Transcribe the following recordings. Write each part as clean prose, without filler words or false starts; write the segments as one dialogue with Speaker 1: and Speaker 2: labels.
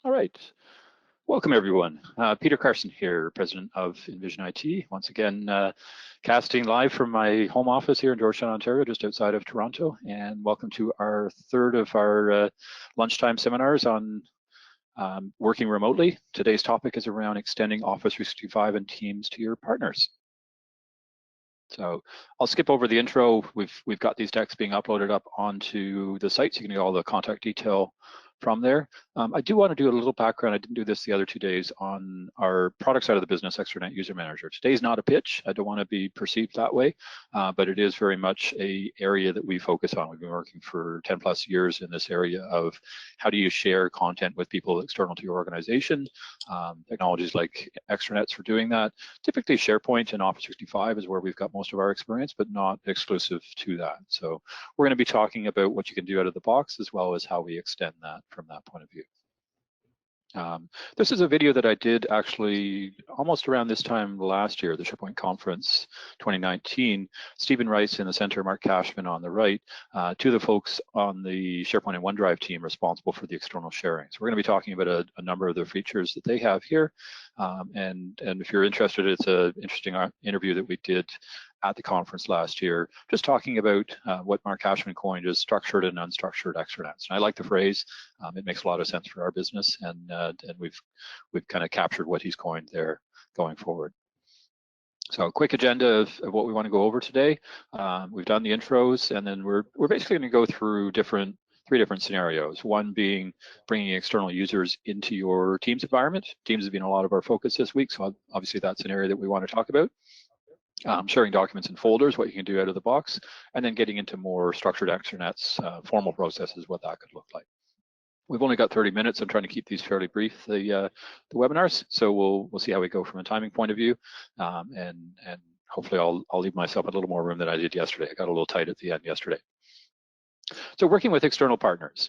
Speaker 1: All right. Welcome, everyone. Peter Carson here, president of Envision IT. Once again, casting live from my home office here in Georgetown, Ontario, just outside of Toronto. And welcome to our third of our lunchtime seminars on working remotely. Today's topic is around extending Office 365 and Teams to your partners. So I'll skip over the intro. We've got these decks being uploaded up onto the site, so you can get all the contact detail from there. I do want to do a little background. I didn't do this the other 2 days on our product side of the business, Extranet User Manager. Today's not a pitch. I don't want to be perceived that way, but it is very much a area that we focus on. We've been working for 10 plus years in this area of how do you share content with people external to your organization. Technologies like Extranets for doing that. Typically SharePoint and Office 365 is where we've got most of our experience, but not exclusive to that. So we're going to be talking about what you can do out of the box, as well as how we extend that from that point of view. This is a video that I did actually almost around this time last year, the SharePoint Conference 2019. Stephen Rice in the center, Mark Cashman on the right, two of the folks on the SharePoint and OneDrive team responsible for the external sharing. So we're going to be talking about a number of the features that they have here. And if you're interested, it's an interesting interview that we did at the conference last year, just talking about what Mark Cashman coined as structured and unstructured extranets. And I like the phrase. It makes a lot of sense for our business, and we've kind of captured what he's coined there going forward. So a quick agenda of what we want to go over today. We've done the intros, and then we're basically going to go through three different scenarios. One being bringing external users into your Teams environment. Teams has been a lot of our focus this week, so obviously that's an area that we want to talk about. Sharing documents in folders, what you can do out of the box, and then getting into more structured extranets, formal processes, what that could look like. We've only got 30 minutes. I'm trying to keep these fairly brief, the webinars, so we'll see how we go from a timing point of view, and hopefully I'll leave myself a little more room than I did yesterday. I got a little tight at the end yesterday. So working with external partners,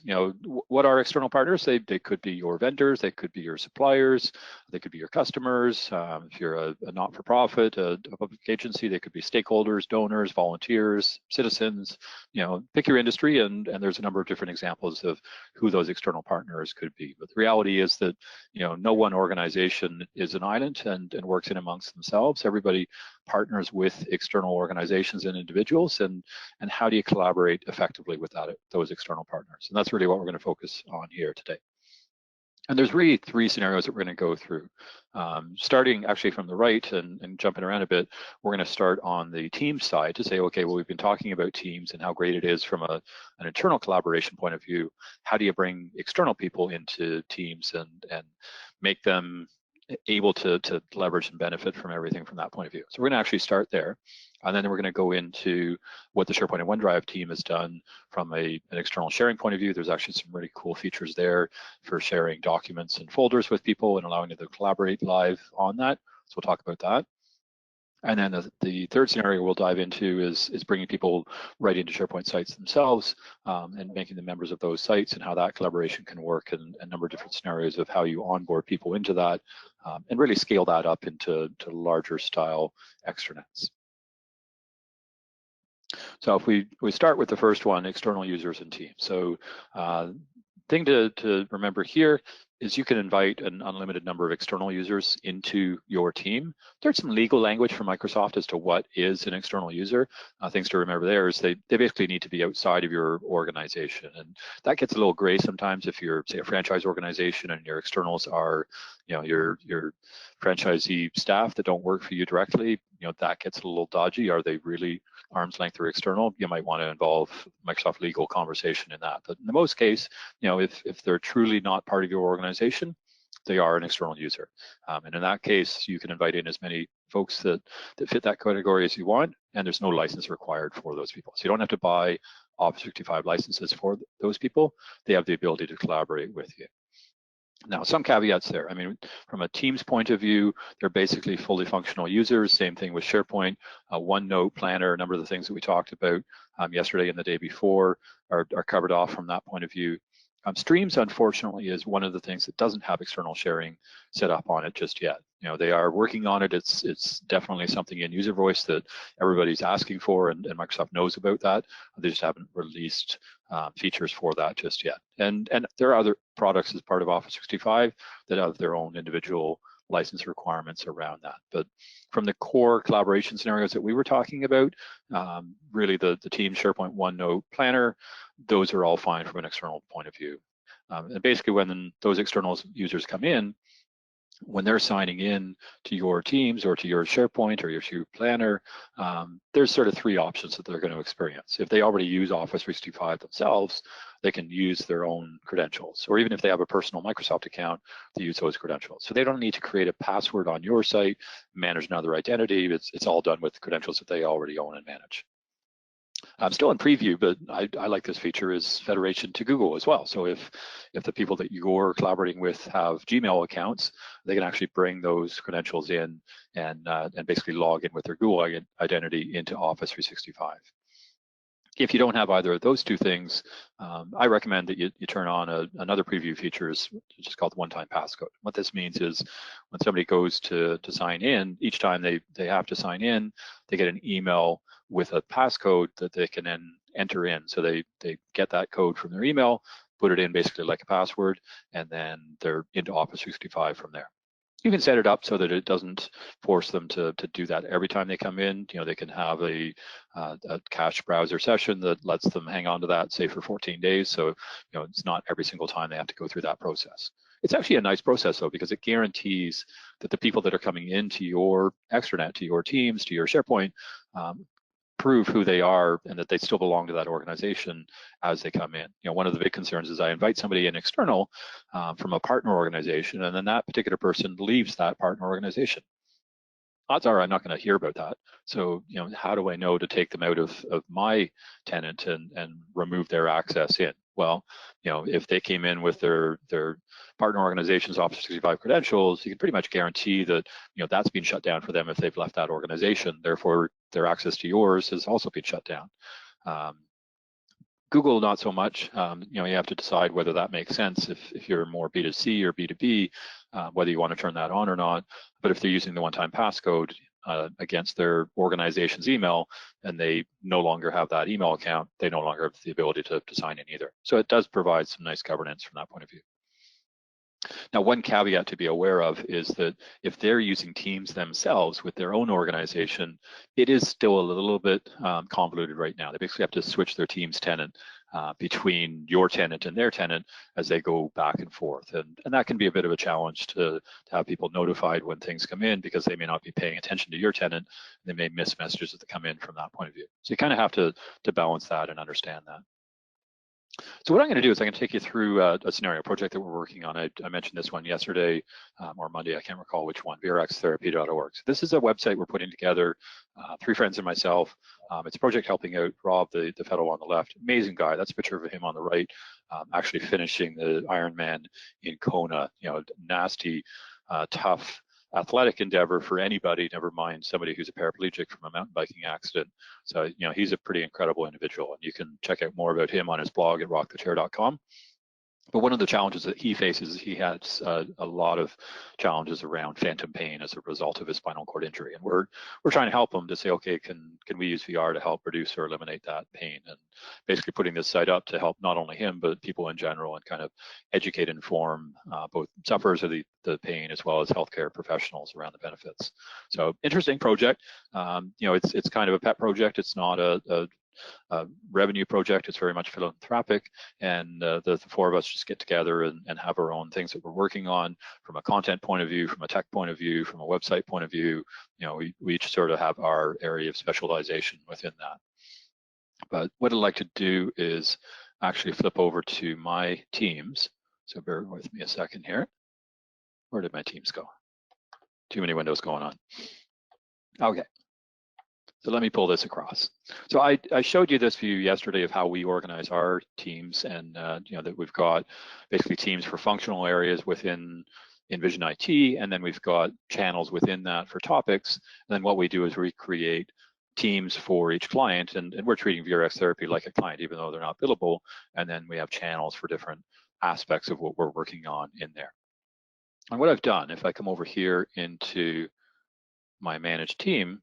Speaker 1: what are external partners? They could be your vendors, they could be your suppliers, they could be your customers. If you're a not-for-profit, a public agency, they could be stakeholders, donors, volunteers, citizens. Pick your industry, and there's a number of different examples of who those external partners could be. But the reality is that no one organization is an island and works in amongst themselves. Everybody partners with external organizations and individuals, and how do you collaborate effectively with those external partners? And that's really what we're going to focus on here today. And there's really three scenarios that we're going to go through. Starting actually from the right and jumping around a bit, we're going to start on the Teams side to say, okay, well, we've been talking about Teams and how great it is from an internal collaboration point of view. How do you bring external people into Teams and make them able to leverage and benefit from everything from that point of view? So we're going to actually start there. And then we're going to go into what the SharePoint and OneDrive team has done from an external sharing point of view. There's actually some really cool features there for sharing documents and folders with people and allowing them to collaborate live on that. So we'll talk about that. And then the third scenario we'll dive into is bringing people right into SharePoint sites themselves and making them members of those sites, and how that collaboration can work, and a number of different scenarios of how you onboard people into that and really scale that up into larger style extranets. So if we start with the first one, external users and teams. So thing to remember here is you can invite an unlimited number of external users into your team. There's some legal language from Microsoft as to what is an external user. Things to remember there is they basically need to be outside of your organization. And that gets a little gray sometimes if you're, say, a franchise organization and your externals are, your franchisee staff that don't work for you directly. That gets a little dodgy. Are they really arm's length or external? You might want to involve Microsoft legal conversation in that. But in the most case, if they're truly not part of your organization, they are an external user. And in that case, you can invite in as many folks that fit that category as you want, and there's no license required for those people. So you don't have to buy Office 365 licenses for those people. They have the ability to collaborate with you. Now, some caveats there. I mean, from a Teams point of view, they're basically fully functional users. Same thing with SharePoint, OneNote, Planner, a number of the things that we talked about yesterday and the day before are covered off from that point of view. Streams, unfortunately, is one of the things that doesn't have external sharing set up on it just yet. They are working on it. It's definitely something in user voice that everybody's asking for, and Microsoft knows about that. They just haven't released features for that just yet. And there are other products as part of Office 365 that have their own individual license requirements around that. But from the core collaboration scenarios that we were talking about, really the Teams, SharePoint, OneNote, Planner, those are all fine from an external point of view. And basically when those external users come in, when they're signing in to your Teams or to your SharePoint or your Planner, there's sort of three options that they're going to experience. If they already use Office 365 themselves, they can use their own credentials. Or even if they have a personal Microsoft account, they use those credentials. So they don't need to create a password on your site, manage another identity. It's all done with credentials that they already own and manage. I'm still in preview, but I like this feature is federation to Google as well. So if the people that you're collaborating with have Gmail accounts, they can actually bring those credentials in and basically log in with their Google identity into Office 365. If you don't have either of those two things, I recommend that you turn on another preview feature, which is called one-time passcode. What this means is when somebody goes to sign in, each time they have to sign in, they get an email with a passcode that they can then enter in. So they get that code from their email, put it in basically like a password, and then they're into Office 365 from there. You can set it up so that it doesn't force them to do that every time they come in. They can have a cache browser session that lets them hang on to that, say for 14 days. So, it's not every single time they have to go through that process. It's actually a nice process though, because it guarantees that the people that are coming into your extranet, to your Teams, to your SharePoint, prove who they are and that they still belong to that organization as they come in. One of the big concerns is I invite somebody in external from a partner organization, and then that particular person leaves that partner organization. Odds are I'm not going to hear about that. So, how do I know to take them out of my tenant and remove their access in? Well, if they came in with their partner organization's Office 365 credentials, you can pretty much guarantee that, that's been shut down for them if they've left that organization. Therefore, their access to yours has also been shut down. Google, not so much. You have to decide whether that makes sense if you're more B2C or B2B, whether you want to turn that on or not. But if they're using the one-time passcode against their organization's email and they no longer have that email account, they no longer have the ability to sign in either. So it does provide some nice governance from that point of view. Now, one caveat to be aware of is that if they're using Teams themselves with their own organization, it is still a little bit convoluted right now. They basically have to switch their Teams tenant between your tenant and their tenant as they go back and forth. And that can be a bit of a challenge to have people notified when things come in, because they may not be paying attention to your tenant. They may miss messages that come in from that point of view. So you kind of have to balance that and understand that. So what I'm going to do is I'm going to take you through a scenario project that we're working on. I mentioned this one yesterday or Monday, I can't recall which one, vrxtherapy.org. So this is a website we're putting together, three friends and myself. It's a project helping out Rob, the fellow on the left. Amazing guy. That's a picture of him on the right, actually finishing the Ironman in Kona. Nasty, tough, athletic endeavor for anybody, never mind somebody who's a paraplegic from a mountain biking accident. So, he's a pretty incredible individual, and you can check out more about him on his blog at rockthechair.com. But one of the challenges that he faces is he has a lot of challenges around phantom pain as a result of his spinal cord injury, and we're trying to help him to say, okay, can we use VR to help reduce or eliminate that pain, and basically putting this site up to help not only him but people in general, and kind of educate and inform both sufferers of the pain as well as healthcare professionals around the benefits. So interesting project. It's kind of a pet project. It's not a revenue project. It's very much philanthropic, and the four of us just get together and have our own things that we're working on from a content point of view, from a tech point of view, from a website point of view. We each sort of have our area of specialization within that. But what I'd like to do is actually flip over to my Teams. So bear with me a second here. Where did my Teams go? Too many windows going on. Okay. So let me pull this across. So I showed you this view yesterday of how we organize our teams, and that we've got basically teams for functional areas within Envision IT, and then we've got channels within that for topics. And then what we do is we create teams for each client, and we're treating VRX Therapy like a client, even though they're not billable. And then we have channels for different aspects of what we're working on in there. And what I've done, if I come over here into my managed team,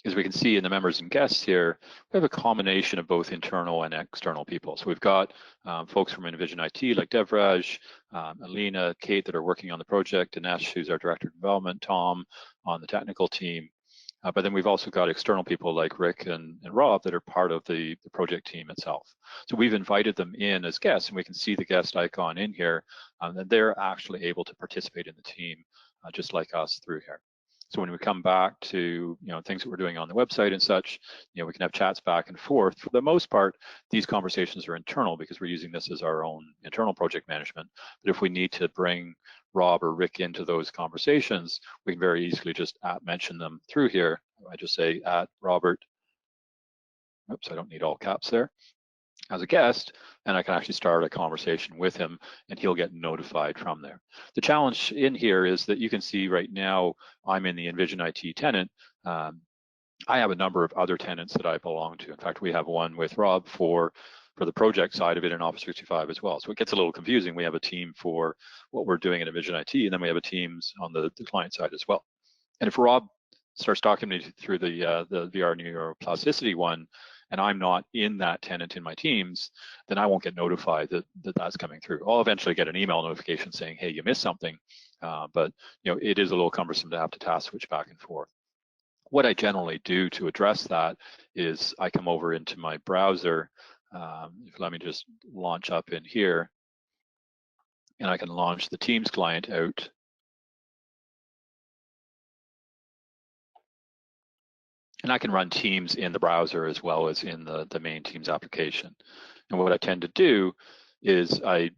Speaker 1: as we can see in the members and guests here, we have a combination of both internal and external people. So we've got folks from Envision IT like Devraj, Alina, Kate that are working on the project, Dinesh, who's our Director of Development, Tom on the technical team. But then we've also got external people like Rick and Rob that are part of the project team itself. So we've invited them in as guests, and we can see the guest icon in here, and they're actually able to participate in the team just like us through here. So when we come back to things that we're doing on the website and such, we can have chats back and forth. For the most part, these conversations are internal because we're using this as our own internal project management. But if we need to bring Rob or Rick into those conversations, we can very easily just mention them through here. I just say @Robert. Oops, I don't need all caps there. As a guest, and I can actually start a conversation with him and he'll get notified from there. The challenge in here is that you can see right now I'm in the Envision IT tenant. I have a number of other tenants that I belong to. In fact, we have one with Rob for the project side of it in Office 365 as well. So it gets a little confusing. We have a team for what we're doing in Envision IT, and then we have a teams on the client side as well. And if Rob starts talking to me through the VR neuroplasticity one, and I'm not in that tenant in my teams, then I won't get notified that that's coming through. I'll eventually get an email notification saying, hey, you missed something, but it is a little cumbersome to have to task switch back and forth. What I generally do to address that is I come over into my browser. Let me just launch up in here, and I can launch the Teams client out. And I can run Teams in the browser as well as in the main Teams application. And what I tend to do is I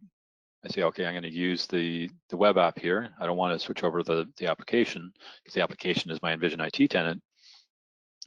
Speaker 1: say, okay, I'm going to use the web app here. I don't want to switch over the application because the application is my Envision IT tenant.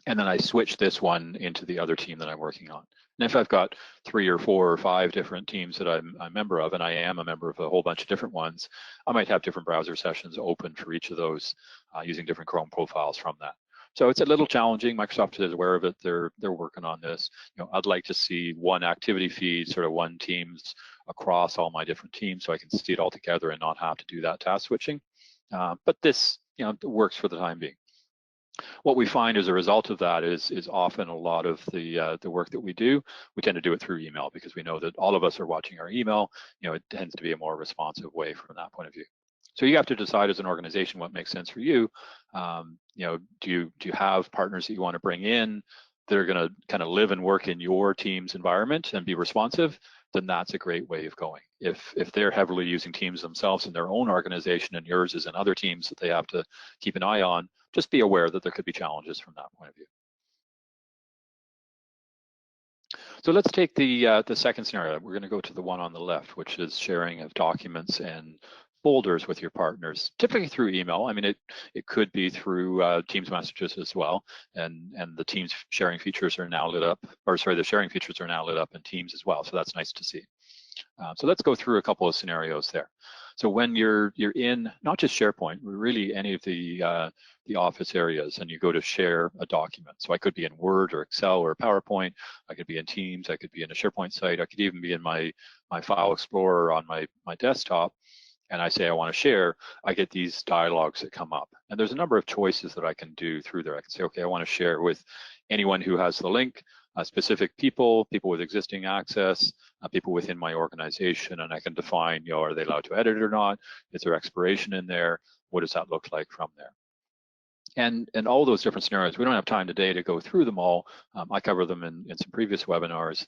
Speaker 1: And then I switch this one into the other team that I'm working on. And if I've got 3 or 4 or 5 different teams that I'm a member of, and I am a member of a whole bunch of different ones, I might have different browser sessions open for each of those using different Chrome profiles from that. So it's a little challenging. Microsoft is aware of it. They're working on this. I'd like to see one activity feed, sort of one Teams across all my different teams, so I can see it all together and not have to do that task switching. But this, works for the time being. What we find as a result of that is often a lot of the work that we do, we tend to do it through email because we know that all of us are watching our email. It tends to be a more responsive way from that point of view. So you have to decide as an organization what makes sense for you. Do you have partners that you want to bring in that are going to kind of live and work in your team's environment and be responsive? Then that's a great way of going. If they're heavily using Teams themselves in their own organization and yours is in other teams that they have to keep an eye on, just be aware that there could be challenges from that point of view. So let's take the second scenario. We're going to go to the one on the left, which is sharing of documents and folders with your partners, typically through email. I mean, it could be through Teams messages as well, and the Teams sharing features are now lit up, or sorry, the sharing features are now lit up in Teams as well. So that's nice to see. So let's go through a couple of scenarios there. So when you're in not just SharePoint, really any of the Office areas, and you go to share a document. So I could be in Word or Excel or PowerPoint. I could be in Teams. I could be in a SharePoint site. I could even be in my File Explorer on my desktop. And I say I want to share, I get these dialogues that come up. And there's a number of choices that I can do through there. I can say, okay, I want to share with anyone who has the link, specific people with existing access, people within my organization, and I can define, are they allowed to edit it or not? Is there expiration in there? What does that look like from there? And all those different scenarios, we don't have time today to go through them all. I cover them in some previous webinars.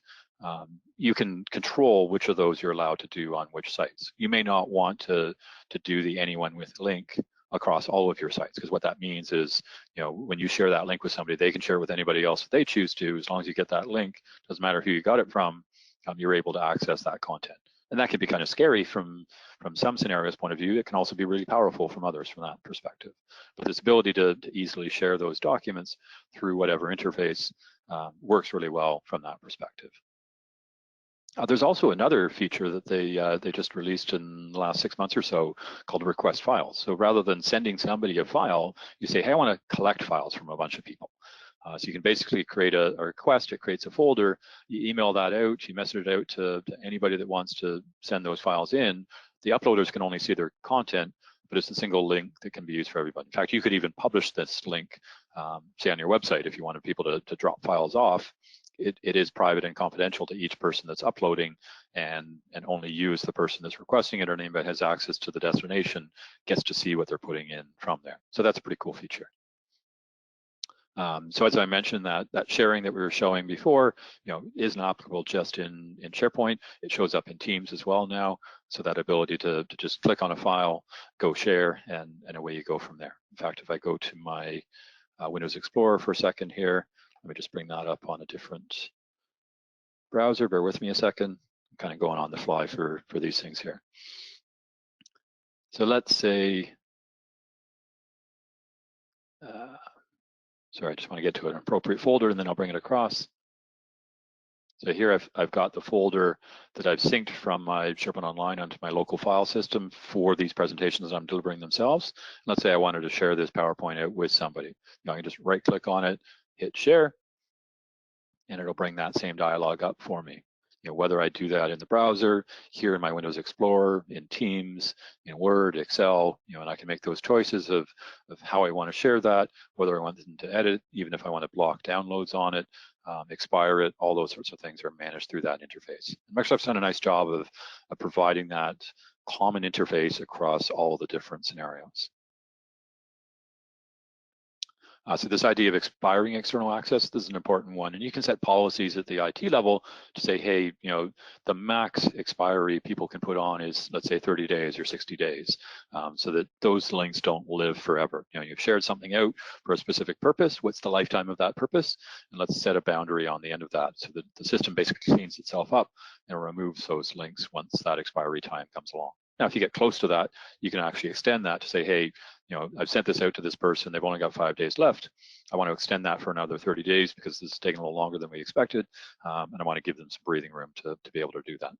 Speaker 1: You can control which of those you're allowed to do on which sites. You may not want to do the anyone with link across all of your sites, because what that means is, when you share that link with somebody, they can share it with anybody else that they choose to. As long as you get that link, doesn't matter who you got it from, you're able to access that content. And that can be kind of scary from some scenarios point of view. It can also be really powerful from others from that perspective. But this ability to easily share those documents through whatever interface works really well from that perspective. There's also another feature that they just released in the last 6 months or so called request files. So rather than sending somebody a file, you say, hey, I want to collect files from a bunch of people. So you can basically create a request, it creates a folder, you email that out, you message it out to anybody that wants to send those files in. The uploaders can only see their content, but it's a single link that can be used for everybody. In fact, you could even publish this link, say on your website, if you wanted people to drop files off. It is private and confidential to each person that's uploading, and only you as the person that's requesting it or anybody has access to the destination gets to see what they're putting in from there. So that's a pretty cool feature. So as I mentioned, that sharing that we were showing before, isn't applicable just in SharePoint. It shows up in Teams as well now. So that ability to just click on a file, go share, and away you go from there. In fact, if I go to my Windows Explorer for a second here, let me just bring that up on a different browser. Bear with me a second. I'm kind of going on the fly for these things here. So let's say, sorry, I just want to get to an appropriate folder and then I'll bring it across. So here I've got the folder that I've synced from my SharePoint Online onto my local file system for these presentations that I'm delivering themselves. Let's say I wanted to share this PowerPoint out with somebody. I can just right click on it, hit share, and it'll bring that same dialog up for me. Whether I do that in the browser, here in my Windows Explorer, in Teams, in Word, Excel, and I can make those choices of how I want to share that, whether I want them to edit, even if I want to block downloads on it, expire it, all those sorts of things are managed through that interface. And Microsoft's done a nice job of providing that common interface across all the different scenarios. So this idea of expiring external access, this is an important one. And you can set policies at the IT level to say, hey, the max expiry people can put on is, let's say, 30 days or 60 days, so that those links don't live forever. You've shared something out for a specific purpose. What's the lifetime of that purpose? And let's set a boundary on the end of that so that the system basically cleans itself up and removes those links once that expiry time comes along. Now, if you get close to that, you can actually extend that to say, hey, I've sent this out to this person, they've only got 5 days left. I want to extend that for another 30 days because this is taking a little longer than we expected, and I want to give them some breathing room to be able to do that.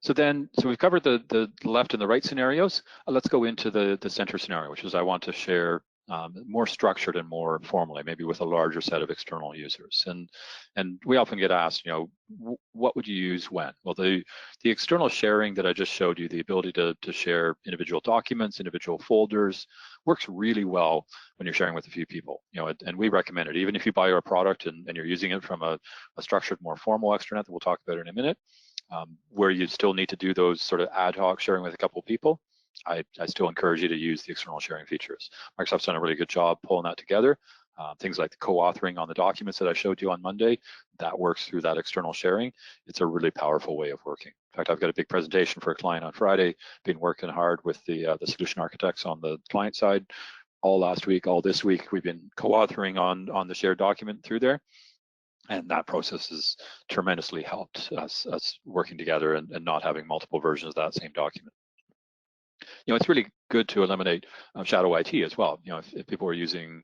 Speaker 1: So we've covered the left and the right scenarios. Let's go into the center scenario, which is I want to share more structured and more formally, maybe with a larger set of external users. And we often get asked, what would you use when? Well, the external sharing that I just showed you, the ability to share individual documents, individual folders, works really well when you're sharing with a few people. And we recommend it. Even if you buy our product and you're using it from a structured, more formal extranet that we'll talk about in a minute, where you still need to do those sort of ad hoc sharing with a couple of people, I still encourage you to use the external sharing features. Microsoft's done a really good job pulling that together. Things like the co-authoring on the documents that I showed you on Monday, that works through that external sharing. It's a really powerful way of working. In fact, I've got a big presentation for a client on Friday, been working hard with the solution architects on the client side. All last week, all this week, we've been co-authoring on the shared document through there. And that process has tremendously helped us working together and not having multiple versions of that same document. It's really good to eliminate shadow IT as well. If people are using,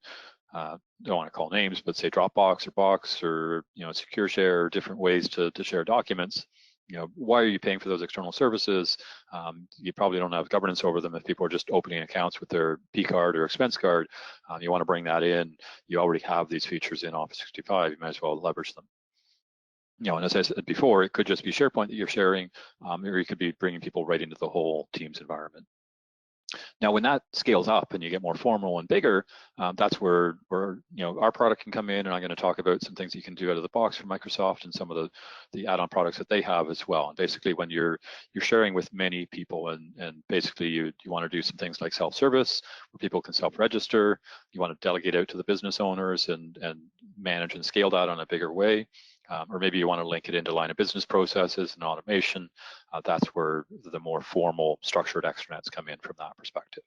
Speaker 1: don't want to call names, but say Dropbox or Box or Secure Share, or different ways to share documents. Why are you paying for those external services? You probably don't have governance over them if people are just opening accounts with their P card or expense card. You want to bring that in. You already have these features in Office 365. You might as well leverage them. And as I said before, it could just be SharePoint that you're sharing, or you could be bringing people right into the whole Teams environment. Now, when that scales up and you get more formal and bigger, that's where our product can come in, and I'm going to talk about some things you can do out of the box from Microsoft and some of the add-on products that they have as well. And basically, when you're sharing with many people, and basically you want to do some things like self-service, where people can self-register, you want to delegate out to the business owners and manage and scale that on a bigger way. Or maybe you want to link it into line of business processes and automation. That's where the more formal structured extranets come in from that perspective.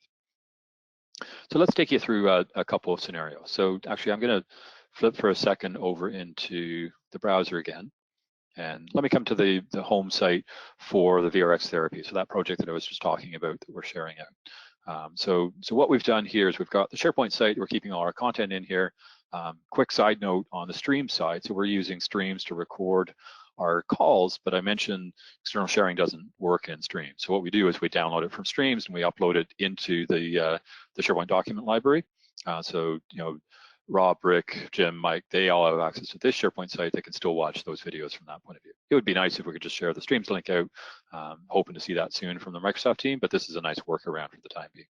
Speaker 1: So let's take you through a couple of scenarios. So actually, I'm going to flip for a second over into the browser again. And let me come to the home site for the VRX therapy. So that project that I was just talking about that we're sharing out. So what we've done here is we've got the SharePoint site. We're keeping all our content in here. Quick side note on the stream side. So we're using streams to record our calls, but I mentioned external sharing doesn't work in Streams. So what we do is we download it from Streams and we upload it into the SharePoint document library. So, you know, Rob, Rick, Jim, Mike, they all have access to this SharePoint site. They can still watch those videos from that point of view. It would be nice if we could just share the Streams link out. Hoping to see that soon from the Microsoft team, but this is a nice workaround for the time being.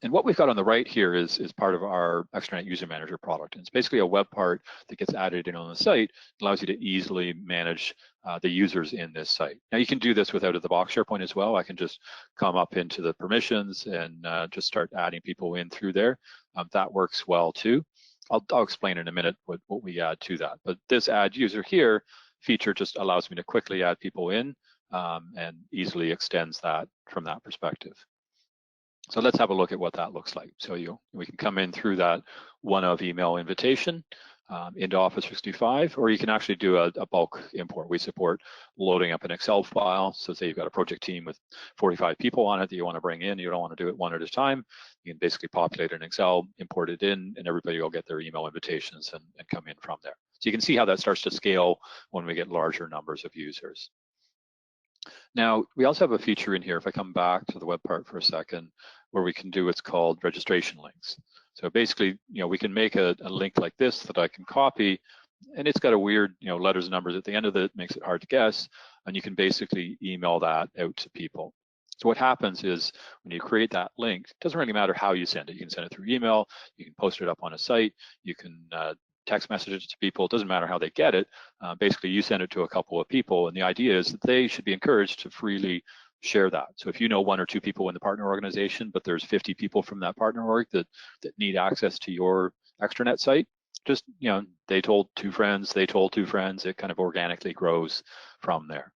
Speaker 1: And what we've got on the right here is part of our Extranet User Manager product. And it's basically a web part that gets added in on the site, allows you to easily manage the users in this site. Now you can do this with out-of-the-box SharePoint as well. I can just come up into the permissions and just start adding people in through there. That works well too. I'll explain in a minute what we add to that. But this add user here feature just allows me to quickly add people in and easily extends that from that perspective. So let's have a look at what that looks like. So we can come in through that one of email invitation into Office 365, or you can actually do a bulk import. We support loading up an Excel file. So say you've got a project team with 45 people on it that you want to bring in, you don't want to do it one at a time. You can basically populate an Excel, import it in, and everybody will get their email invitations and come in from there. So you can see how that starts to scale when we get larger numbers of users. Now, we also have a feature in here, if I come back to the web part for a second, where we can do what's called registration links. So basically, we can make a link like this that I can copy, and it's got a weird, letters and numbers at the end of it, makes it hard to guess, and you can basically email that out to people. So what happens is when you create that link, it doesn't really matter how you send it. You can send it through email, you can post it up on a site, you can text message it to people. It doesn't matter how they get it. Basically, you send it to a couple of people, and the idea is that they should be encouraged to freely share that. So if you know one or two people in the partner organization, but there's 50 people from that partner org that need access to your extranet site, just, they told two friends, they told two friends, it kind of organically grows from there.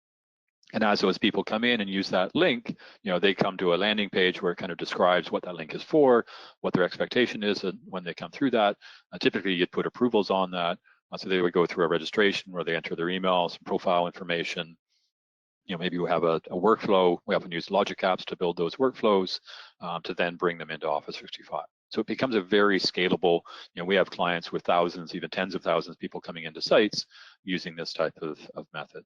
Speaker 1: And as those people come in and use that link, they come to a landing page where it kind of describes what that link is for, what their expectation is, and when they come through that. Typically, you'd put approvals on that. So they would go through a registration where they enter their email, some profile information. Maybe we have a workflow. We often use Logic Apps to build those workflows to then bring them into Office 365. So it becomes a very scalable, we have clients with thousands, even tens of thousands of people coming into sites using this type of method.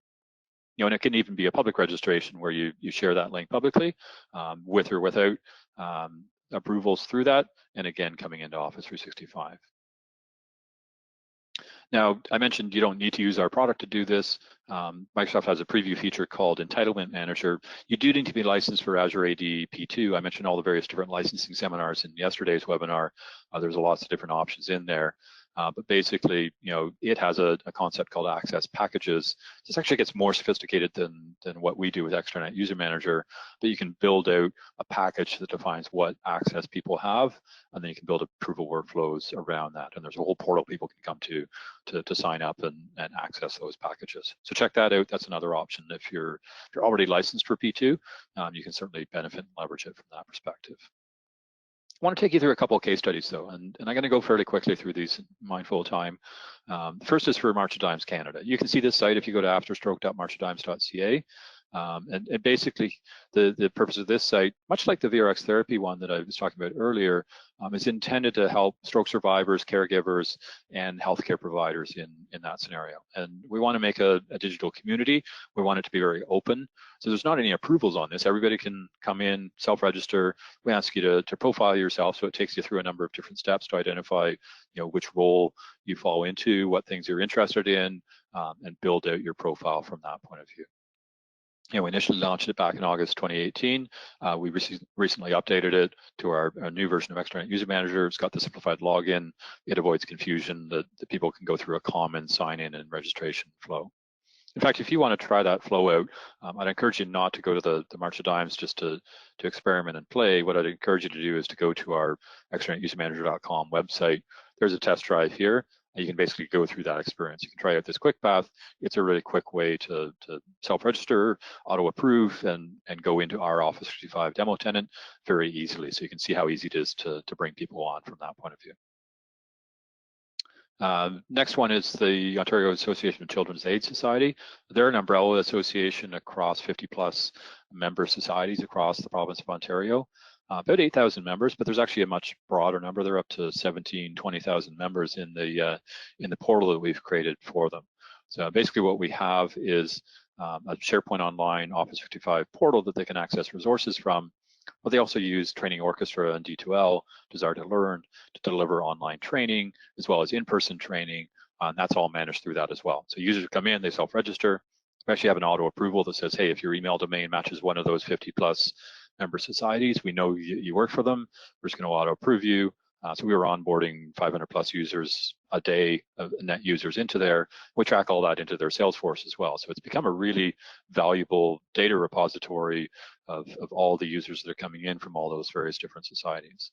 Speaker 1: And it can even be a public registration where you share that link publicly with or without approvals through that, and again, coming into Office 365. Now, I mentioned you don't need to use our product to do this. Microsoft has a preview feature called Entitlement Manager. You do need to be licensed for Azure AD P2. I mentioned all the various different licensing seminars in yesterday's webinar. There's lots of different options in there. But basically, it has a concept called access packages. This actually gets more sophisticated than what we do with Extranet User Manager, but you can build out a package that defines what access people have, and then you can build approval workflows around that. And there's a whole portal people can come to sign up and access those packages. So check that out. That's another option. If you're already licensed for P2, you can certainly benefit and leverage it from that perspective. I want to take you through a couple of case studies though, and I'm going to go fairly quickly through these, mindful of time. The first is for March of Dimes Canada. You can see this site if you go to afterstroke.marchofdimes.ca. And basically, the purpose of this site, much like the VRX therapy one that I was talking about earlier, is intended to help stroke survivors, caregivers, and healthcare providers in that scenario. And we want to make a digital community. We want it to be very open. So there's not any approvals on this. Everybody can come in, self-register. We ask you to profile yourself, so it takes you through a number of different steps to identify, which role you fall into, what things you're interested in, and build out your profile from that point of view. We initially launched it back in August 2018. We recently updated it to our new version of Extranet User Manager. It's got the simplified login. It avoids confusion that people can go through a common sign-in and registration flow. In fact, if you want to try that flow out, I'd encourage you not to go to the March of Dimes just to experiment and play. What I'd encourage you to do is to go to our extranetusermanager.com website. There's a test drive here. You can basically go through that experience. You can try out this quick path. It's a really quick way to self-register, auto-approve, and go into our Office 365 demo tenant very easily. So you can see how easy it is to bring people on from that point of view. Next one is the Ontario Association of Children's Aid Society. They're an umbrella association across 50+ member societies across the province of Ontario. About 8,000 members, but there's actually a much broader number. They're up to 20,000 members in the portal that we've created for them. So basically what we have is a SharePoint Online Office 365 portal that they can access resources from, but they also use Training Orchestra and D2L, Desire to Learn, to deliver online training as well as in-person training, and that's all managed through that as well. So users come in, they self-register. We actually have an auto approval that says, hey, if your email domain matches one of those 50 plus member societies, we know you work for them, we're just going to auto approve you. So we were onboarding 500 plus users a day, net users into there. We track all that into their Salesforce as well. So it's become a really valuable data repository of all the users that are coming in from all those various different societies.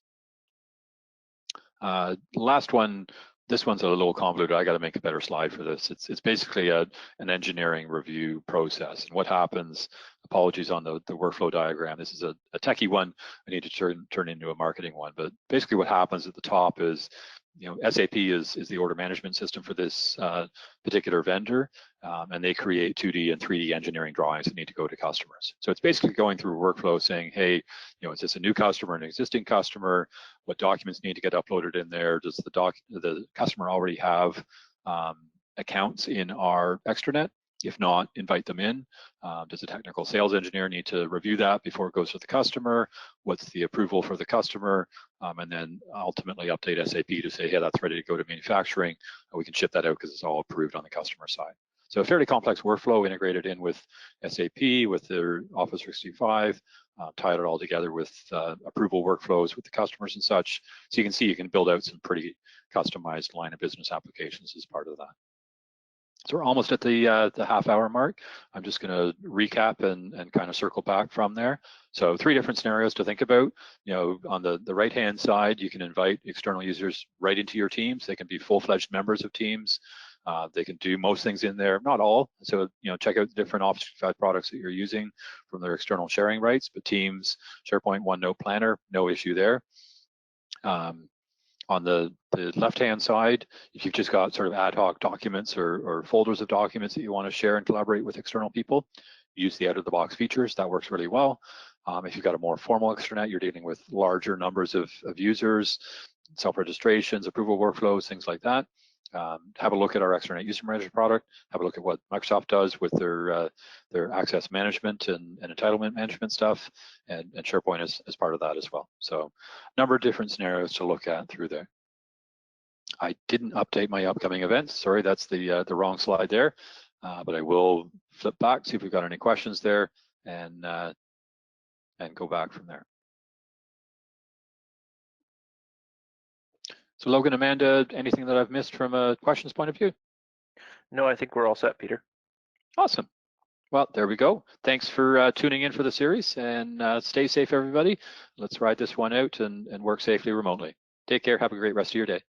Speaker 1: Last one, this one's a little convoluted. I got to make a better slide for this. It's basically an engineering review process. And what happens, apologies on the workflow diagram. This is a techie one. I need to turn into a marketing one. But basically what happens at the top is, SAP is the order management system for this particular vendor, and they create 2D and 3D engineering drawings that need to go to customers. So it's basically going through a workflow saying, hey, is this a new customer, an existing customer? What documents need to get uploaded in there? Does the customer already have accounts in our extranet? If not, invite them in. Does a technical sales engineer need to review that before it goes to the customer? What's the approval for the customer? And then ultimately update SAP to say, hey, that's ready to go to manufacturing. And we can ship that out because it's all approved on the customer side. So a fairly complex workflow integrated in with SAP, with their Office 365, tied it all together with approval workflows with the customers and such. So you can see you can build out some pretty customized line of business applications as part of that. So we're almost at the half-hour mark. I'm just going to recap and kind of circle back from there. So 3 different scenarios to think about. On the right-hand side, you can invite external users right into your teams. They can be full-fledged members of teams. They can do most things in there, not all. So check out the different Office 365 products that you're using from their external sharing rights. But Teams, SharePoint, OneNote, Planner, no issue there. On the left-hand side, if you've just got sort of ad hoc documents or folders of documents that you want to share and collaborate with external people, use the out-of-the-box features. That works really well. If you've got a more formal extranet, you're dealing with larger numbers of users, self-registrations, approval workflows, things like that. Have a look at our Extranet User Manager product. Have a look at what Microsoft does with their access management and entitlement management stuff, and SharePoint is part of that as well. So a number of different scenarios to look at through there. I didn't update my upcoming events. Sorry, that's the wrong slide there, but I will flip back, see if we've got any questions there, and go back from there. So Logan, Amanda, anything that I've missed from a questions point of view?
Speaker 2: No, I think we're all set, Peter.
Speaker 1: Awesome. Well, there we go. Thanks for tuning in for the series, and stay safe, everybody. Let's ride this one out and work safely remotely. Take care. Have a great rest of your day.